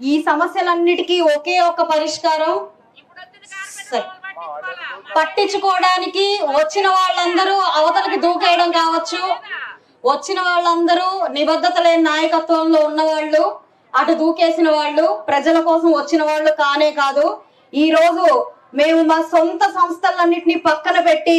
ఈ సమస్యలన్నిటికీ ఒకే ఒక పరిష్కారం. పట్టించుకోవడానికి వచ్చిన వాళ్ళందరూ అవతలకి దూకేయడం కావచ్చు, వచ్చిన వాళ్ళందరూ నిబద్ధత లేని నాయకత్వంలో ఉన్నవాళ్ళు, అటు దూకేసిన వాళ్ళు ప్రజల కోసం వచ్చిన వాళ్ళు కానే కాదు. ఈ రోజు మేము మా సొంత సంస్థలన్నింటినీ పక్కన పెట్టి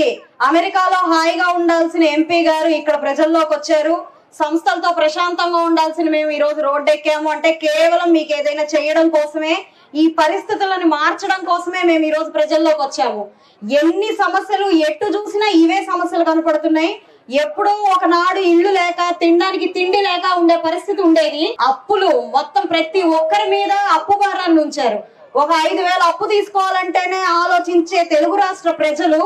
అమెరికాలో హాయిగా ఉండాల్సిన ఎంపీ గారు ఇక్కడ ప్రజల్లోకి వచ్చారు. సంస్థలతో ప్రశాంతంగా ఉండాల్సిన మేము ఈ రోజు రోడ్డు ఎక్కాము అంటే కేవలం మీకు ఏదైనా చేయడం కోసమే, ఈ పరిస్థితులను మార్చడం కోసమే మేము ఈ రోజు ప్రజల్లోకి వచ్చాము. ఎన్ని సమస్యలు ఎటు చూసినా ఇవే సమస్యలు కనపడుతున్నాయి. ఎప్పుడో ఒకనాడు ఇల్లు లేక తినడానికి తిండి లేక ఉండే పరిస్థితి ఉండేది. అప్పులు మొత్తం ప్రతి ఒక్కరి మీద అప్పు భారాన్ని ఉంచారు. ఒక 5,000 అప్పు తీసుకోవాలంటేనే ఆలోచించే తెలుగు రాష్ట్ర ప్రజలు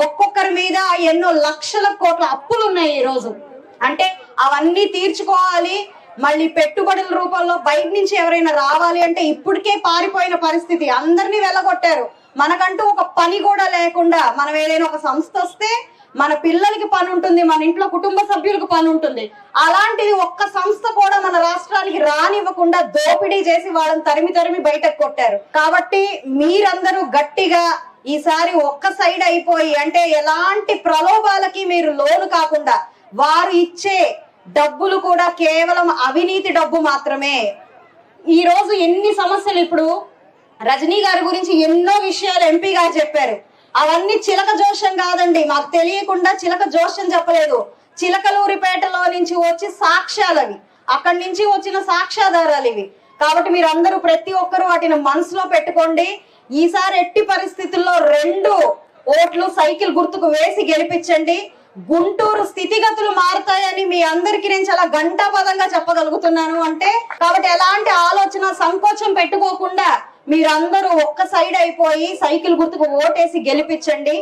ఒక్కొక్కరి మీద ఎన్నో లక్షల కోట్ల అప్పులు ఉన్నాయి ఈ రోజు. అంటే అవన్నీ తీర్చుకోవాలి, మళ్ళీ పెట్టుబడుల రూపంలో బయట నుంచి ఎవరైనా రావాలి అంటే ఇప్పటికే పారిపోయిన పరిస్థితి. అందరినీ వెళ్ళగొట్టారు. మనకంటూ ఒక పని కూడా లేకుండా మనం ఏదైనా ఒక సంస్థ వస్తే మన పిల్లలకి పని ఉంటుంది, మన ఇంట్లో కుటుంబ సభ్యులకు పని ఉంటుంది. అలాంటిది ఒక్క సంస్థ కూడా మన రాష్ట్రానికి రానివ్వకుండా దోపిడీ చేసి వాళ్ళని తరిమి బయటకు కొట్టారు. కాబట్టి మీరందరూ గట్టిగా ఈసారి ఒక్క సైడ్ అయిపోయి, అంటే ఎలాంటి ప్రలోభాలకి మీరు లోను కాకుండా, వారు ఇచ్చే డబ్బులు కూడా కేవలం అవినీతి డబ్బు మాత్రమే. ఈ రోజు ఎన్ని సమస్యలు, ఇప్పుడు రజనీ గారి గురించి ఎన్నో విషయాలు ఎంపీ గారు చెప్పారు. అవన్నీ చిలక జోష్యం కాదండి, మాకు తెలియకుండా చిలక జోష్యం చెప్పలేదు. చిలకలూరిపేటలో నుంచి వచ్చి సాక్ష్యాలు అవి, అక్కడి నుంచి వచ్చిన సాక్ష్యాధారాలు ఇవి. కాబట్టి మీరు అందరూ ప్రతి ఒక్కరు వాటిని మనసులో పెట్టుకోండి. ఈసారి ఎట్టి పరిస్థితుల్లో 2 ఓట్లు సైకిల్ గుర్తుకు వేసి గెలిపించండి. గుంటూరు స్థితిగతులు మారుతాయని మీ అందరికి నేను చాలా ఘంటాపదంగా చెప్పగలుగుతున్నాను. అంటే కాబట్టి ఎలాంటి ఆలోచన సంకోచం పెట్టుకోకుండా మీరందరూ ఒక్క సైడ్ అయిపోయి సైకిల్ గుర్తుకు ఓటేసి గెలిపించండి.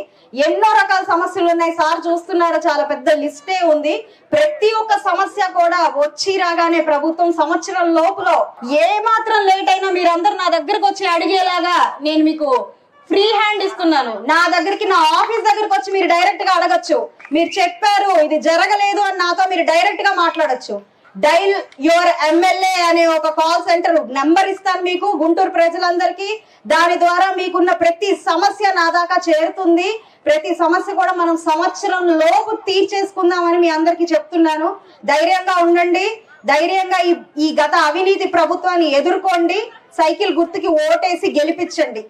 ఎన్నో రకాల సమస్యలు ఉన్నాయి సార్, చూస్తున్నారు, చాలా పెద్ద లిస్టే ఉంది. ప్రతి ఒక్క సమస్య కూడా వచ్చి రాగానే ప్రభుత్వం సంవత్సరం లోపల ఏ మాత్రం లేట్ అయినా మీరందరూ నా దగ్గరకు వచ్చి అడిగేలాగా నేను మీకు ఫ్రీ హ్యాండ్ ఇస్తున్నాను. నా దగ్గరికి, నా ఆఫీస్ దగ్గరకు వచ్చి మీరు డైరెక్ట్ గా అడగచ్చు. మీరు చెప్పారు ఇది జరగలేదు అని నాతో మీరు డైరెక్ట్ గా మాట్లాడచ్చు. డైల్ యువర్ ఎమ్మెల్యే అనే ఒక కాల్ సెంటర్ నెంబర్ ఇస్తాను మీకు, గుంటూరు ప్రజలందరికీ. దాని ద్వారా మీకున్న ప్రతి సమస్య నా దాకా చేరుతుంది. ప్రతి సమస్య కూడా మనం సంవత్సరం లోపు తీర్చేసుకుందామని మీ అందరికీ చెప్తున్నాను. ధైర్యంగా ఉండండి, ధైర్యంగా ఈ గత అవినీతి ప్రభుత్వాన్ని ఎదుర్కోండి, సైకిల్ గుర్తుకి ఓటేసి గెలిపించండి.